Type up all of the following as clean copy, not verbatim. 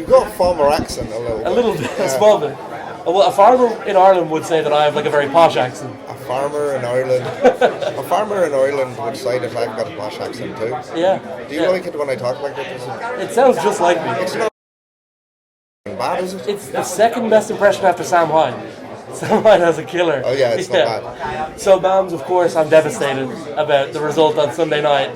You've got a farmer accent a little bit. A little bit, a small bit. Well, a farmer in Ireland would say that I have like a very posh accent. A farmer in Ireland would say that I've got a posh accent too. Yeah. Do you like it when I talk like that? It sounds just like me. It's not bad, is it? It's the second best impression after Sam Hyde. Sam Hyde has a killer. Oh yeah, it's not bad. So, Mams, of course, I'm devastated about the result on Sunday night.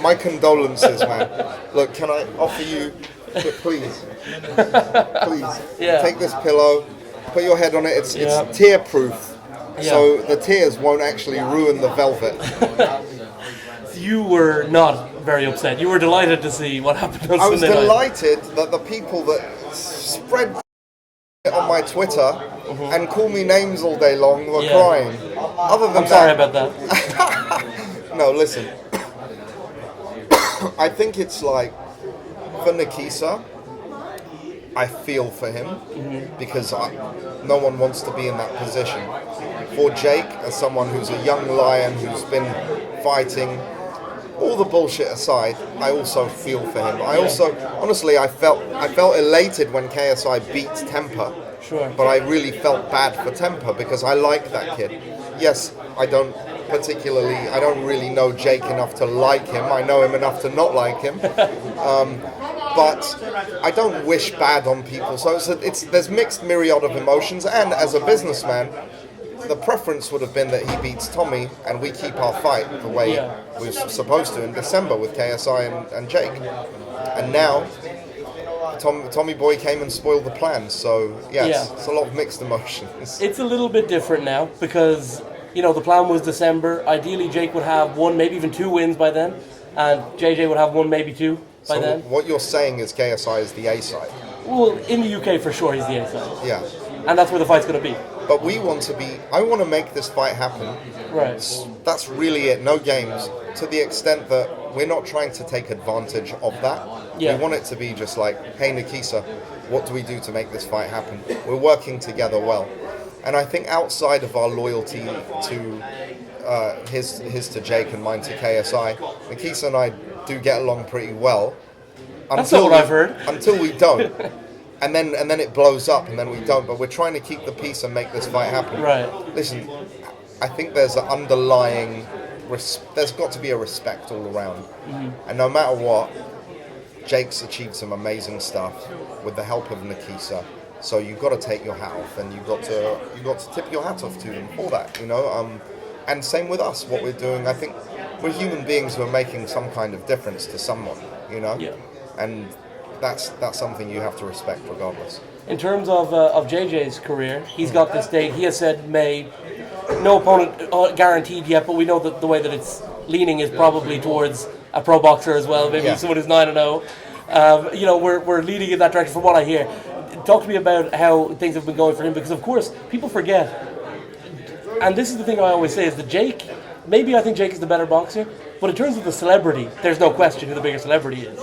My condolences, man. Look, can I offer you, please, take this pillow, put your head on it. It's tear-proof, so the tears won't actually ruin the velvet. You were not very upset. You were delighted to see what happened on Sunday night. I was delighted that the people that spread on my Twitter and call me names all day long were crying. Other than I'm sorry about that. No, listen. I think it's like, for Nikisa, I feel for him because no one wants to be in that position. For Jake, as someone who's a young lion who's been fighting, all the bullshit aside, I also feel for him. Honestly, I felt elated when KSI beat Temper. Sure. But I really felt bad for Temper because I like that kid. Yes, I don't really know Jake enough to like him. I know him enough to not like him. But I don't wish bad on people. So there's mixed myriad of emotions. And as a businessman, the preference would have been that he beats Tommy and we keep our fight the way we were supposed to in December with KSI and Jake. And now, Tommy Boy came and spoiled the plans. So, it's a lot of mixed emotions. It's a little bit different now because, the plan was December. Ideally, Jake would have one, maybe even two wins by then. And JJ would have one, maybe two by then. What you're saying is KSI is the A side? Well, in the UK, for sure, he's the A side. Yeah. And that's where the fight's going to be. But I want to make this fight happen. Right. That's really it, no games. To the extent that we're not trying to take advantage of that. Yeah. We want it to be just like, hey Nikisa, what do we do to make this fight happen? We're working together well. And I think outside of our loyalty to his to Jake and mine to KSI, Nikisa and I do get along pretty well. That's not what I've heard. Until we don't. And then it blows up, and then we don't. But we're trying to keep the peace and make this fight happen. Right. Listen, I think there's an underlying... there's got to be a respect all around. And no matter what, Jake's achieved some amazing stuff with the help of Nikisa. So you've got to take your hat off, and you've got to tip your hat off to them for that, And same with us, what we're doing. I think we're human beings who are making some kind of difference to someone, Yeah. And that's something you have to respect regardless. In terms of JJ's career, he's got this date. He has said May. No opponent guaranteed yet, but we know that the way that it's leaning is probably towards a pro boxer as well. Maybe someone who's 9-0. We're leading in that direction from what I hear. Talk to me about how things have been going for him, because of course people forget, and this is the thing I always say, is that Jake, maybe I think Jake is the better boxer, but in terms of the celebrity, there's no question who the bigger celebrity is,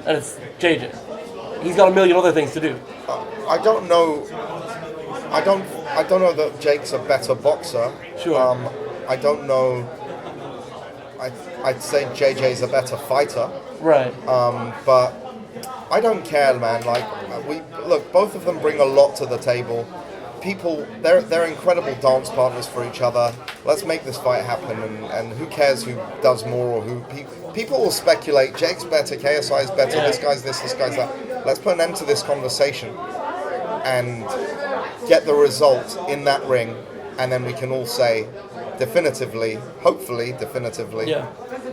and it's JJ. He's got a million other things to do. I don't know that Jake's a better boxer. Sure. I don't know. I'd say JJ's a better fighter. Right. But I don't care, man. Both of them bring a lot to the table. They're incredible dance partners for each other. Let's make this fight happen, and who cares who does more or who... People will speculate, Jake's better, KSI's better, this guy's this guy's that. Let's put an end to this conversation and get the result in that ring, and then we can all say hopefully definitively,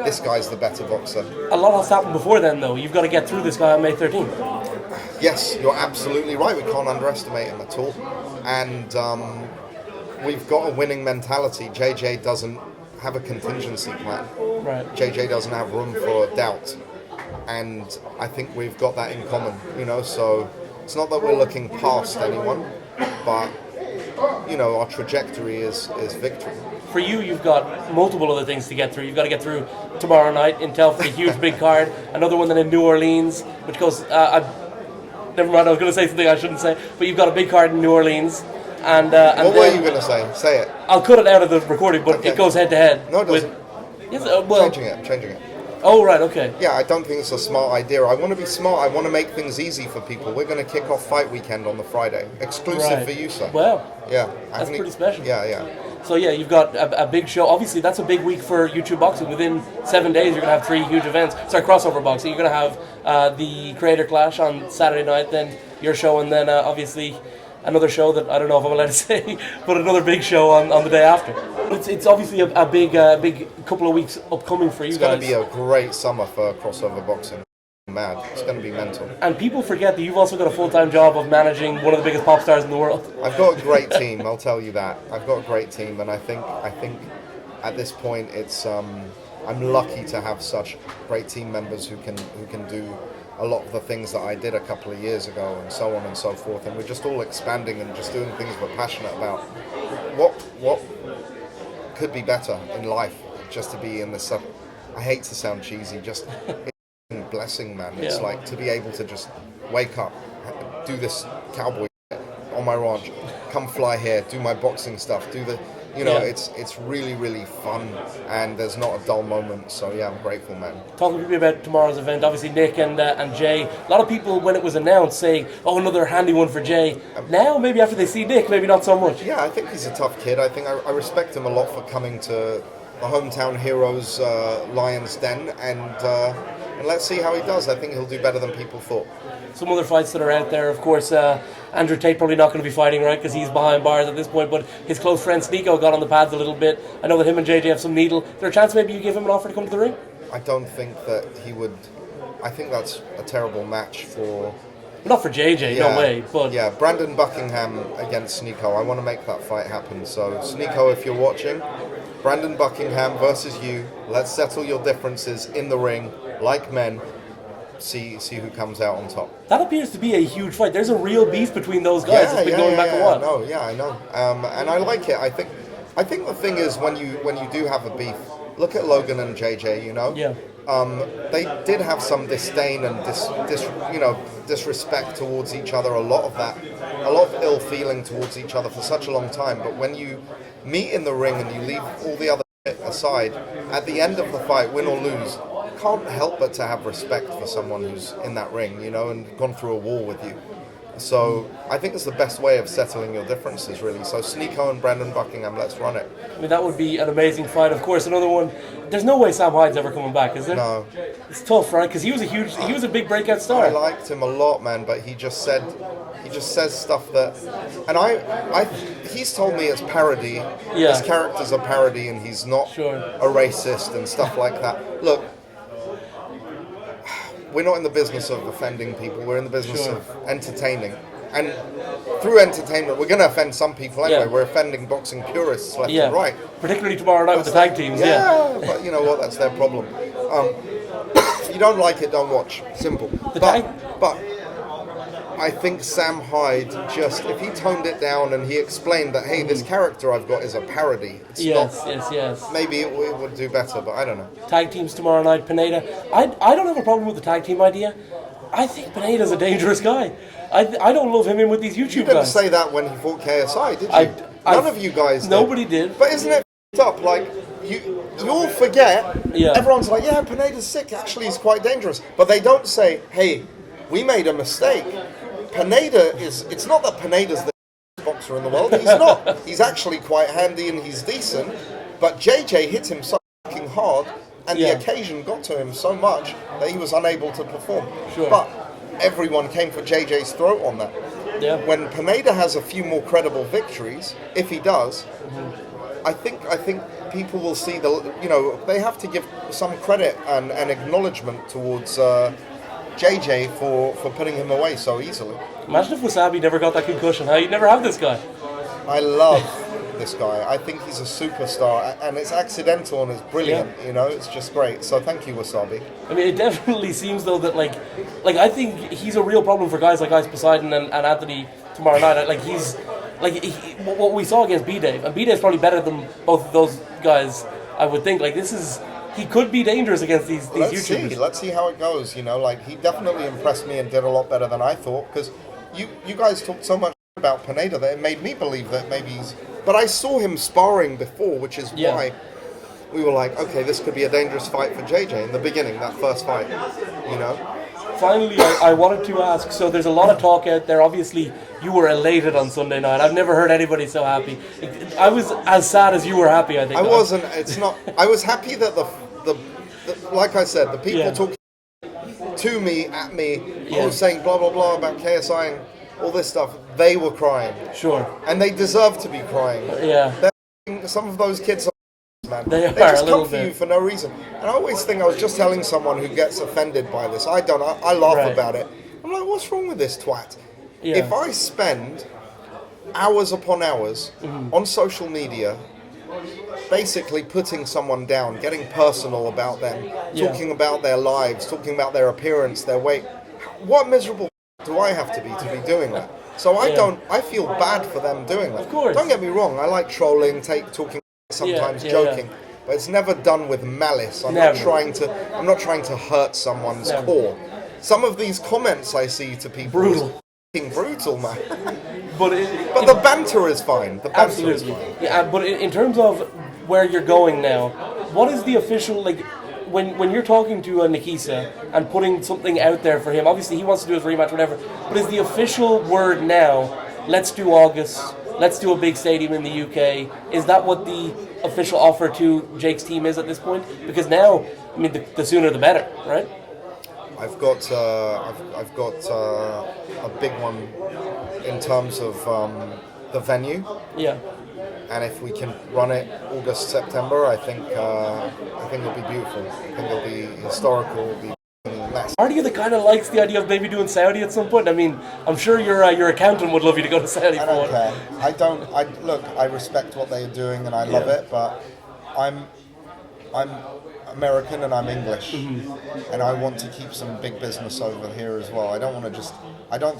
this guy's the better boxer. A lot has happened before then, though. You've got to get through this guy on May 13th. Yes, you're absolutely right. We can't underestimate him at all. And we've got a winning mentality. JJ doesn't have a contingency plan. Right. JJ doesn't have room for doubt. And I think we've got that in common, so it's not that we're looking past anyone, but, our trajectory is victory. For you, you've got multiple other things to get through. You've got to get through tomorrow night in Telford, a huge big card. Another one then in New Orleans, which goes... never mind, I was going to say something I shouldn't say. But you've got a big card in New Orleans. And what were you going to say? Say it. I'll cut it out of the recording, but it goes head-to-head. No, it doesn't. Yes, Changing it. Oh, right, okay. Yeah, I don't think it's a smart idea. I want to be smart. I want to make things easy for people. We're going to kick off fight weekend on the Friday, exclusive Right. for you, sir. Well, Yeah, that's pretty special. Yeah. So yeah, you've got a big show. Obviously, that's a big week for YouTube Boxing. Within 7 days, you're going to have 3 huge events. Sorry, crossover boxing. You're going to have the Creator Clash on Saturday night, then your show, and then obviously another show that I don't know if I'm allowed to say, but another big show on the day after. It's obviously a big couple of weeks upcoming for you It's guys. going to be a great summer for crossover boxing. Mad. It's going to be mental. And people forget that you've also got a full-time job of managing one of the biggest pop stars in the world. I've got a great team, I'll tell you that. I've got a great team, and I think at this point it's I'm lucky to have such great team members who can do a lot of the things that I did a couple of years ago, and so on and so forth. And we're just all expanding and just doing things we're passionate about. What could be better in life? Just to be in this. I hate to sound cheesy, just. Blessing, man. It's like to be able to just wake up, do this cowboy on my ranch, come fly here, do my boxing stuff, do the, it's really, really fun, and there's not a dull moment. So yeah, I'm grateful, man. Talking to me about tomorrow's event, obviously Nick and Jay. A lot of people, when it was announced, saying, "Oh, another handy one for Jay." Now, maybe after they see Nick, maybe not so much. Yeah, I think he's a tough kid. I think I respect him a lot for coming to the hometown heroes Lion's Den, and let's see how he does. I think he'll do better than people thought. Some other fights that are out there, of course, Andrew Tate probably not going to be fighting, right, because he's behind bars at this point, but his close friend Saniko got on the pads a little bit. I know that him and JJ have some needle. Is there a chance maybe you give him an offer to come to the ring? I don't think that he would. I think that's a terrible match for... Not for JJ, no way, but... Yeah, Brandon Buckingham against Saniko. I want to make that fight happen. So, Saniko, if you're watching, Brandon Buckingham versus you. Let's settle your differences in the ring, like men. See who comes out on top. That appears to be a huge fight. There's a real beef between those guys. It's been going back a while. I know. And I like it. I think the thing is when you do have a beef, look at Logan and JJ. Yeah. They did have some disdain and disrespect towards each other. A lot of ill feeling towards each other for such a long time. But when you meet in the ring and you leave all the other shit aside, at the end of the fight, win or lose, you can't help but to have respect for someone who's in that ring, and gone through a war with you. So I think it's the best way of settling your differences, really. So Saniko and Brandon Buckingham, let's run it. I mean, that would be an amazing fight. Of course, another one. There's no way Sam Hyde's ever coming back, is there? No. It's tough, right? Because he was a big breakout star. I liked him a lot, man, but he just says stuff that, and he's told me it's parody. Yeah. His character's a parody, and he's not a racist and stuff like that. Look. We're not in the business of offending people. We're in the business of entertaining. And through entertainment, we're going to offend some people anyway. Yeah. We're offending boxing purists left and right. Particularly tomorrow night with the tag teams. But you know what? That's their problem. If you don't like it, don't watch. Simple. But I think Sam Hyde if he toned it down and he explained that, hey, this character I've got is a parody. It's yes. Maybe it would do better, but I don't know. Tag teams tomorrow night, Pineda. I don't have a problem with the tag team idea. I think Pineda's a dangerous guy. I don't love him in with these YouTube guys. You didn't say that when he fought KSI, did you? None of you guys did. Nobody did. But isn't it up? Like, you all forget. Yeah. Everyone's like, yeah, Pineda's sick. Actually, he's quite dangerous. But they don't say, hey, we made a mistake. Pineda it's not that Pineda's the boxer in the world. He's not. He's actually quite handy and he's decent. But JJ hit him so fucking hard, and the occasion got to him so much that he was unable to perform. Sure. But everyone came for JJ's throat on that. Yeah. When Pineda has a few more credible victories, if he does, I think people will see they have to give some credit and acknowledgement towards JJ for putting him away so easily. Imagine if Wasabi never got that concussion. How you'd never have this guy. I love this guy. I think he's a superstar, and it's accidental and it's brilliant. Yeah. It's just great. So thank you, Wasabi. I mean, it definitely seems though that like I think he's a real problem for guys like Ice Poseidon and Anthony tomorrow night. What we saw against B-Dave, and B-Dave's probably better than both of those guys. I would think he could be dangerous against these YouTubers. Let's see how it goes. He definitely impressed me and did a lot better than I thought, because you guys talked so much about Pineda that it made me believe that maybe he's... But I saw him sparring before, which is why we were like, okay, this could be a dangerous fight for JJ in the beginning, that first fight, you know. Finally, I wanted to ask, so there's a lot of talk out there. Obviously, you were elated on Sunday night. I've never heard anybody so happy. I was as sad as you were happy, I think. I wasn't, it's not, I was happy that the like I said, the people talking to me, at me, all saying blah, blah, blah about KSI and all this stuff, they were crying. Sure. And they deserve to be crying. Yeah. Some of those kids are man. They just come for you for no reason. And I always think, I was just telling someone who gets offended by this, I laugh about it. I'm like, what's wrong with this twat? Yeah. If I spend hours upon hours on social media, basically putting someone down, getting personal about them, talking about their lives, talking about their appearance, their weight, what miserable do I have to be doing that? So I feel bad for them doing that. Of course. Don't get me wrong, I like trolling, talking, sometimes joking, but it's never done with malice. I'm not trying to hurt someone's core. Some of these comments I see to people is brutal, man. But the banter is fine. The banter is fine. Yeah, but in terms of where you're going now, what is the official, like, when you're talking to Nikisa and putting something out there for him, obviously he wants to do his rematch, whatever, but is the official word now, let's do August, let's do a big stadium in the UK, is that what the official offer to Jake's team is at this point? Because now, I mean, the sooner the better, right? I've got a big one in terms of the venue. Yeah. And if we can run it August, September, I think it'll be beautiful. I think it'll be historical. It'll be massive. Are you the kind of likes the idea of maybe doing Saudi at some point? I mean, I'm sure your accountant would love you to go to Saudi for one. I don't care. Look, I respect what they're doing and I love it, but I'm American and I'm English, and I want to keep some big business over here as well. I don't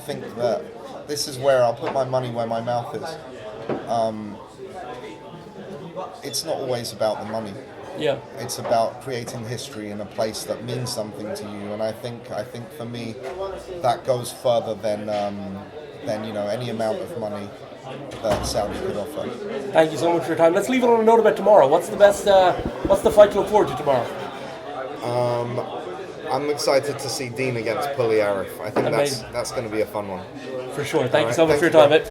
think that this is where I'll put my money where my mouth is. It's not always about the money. Yeah. It's about creating history in a place that means something to you, and I think for me that goes further than any amount of money that Saudi could offer. Thank you so much for your time. Let's leave it on a note about tomorrow. What's the fight to look forward to tomorrow? I'm excited to see Dean against Puliarif. I think that's going to be a fun one. For sure. Thank you so much for your time, mate.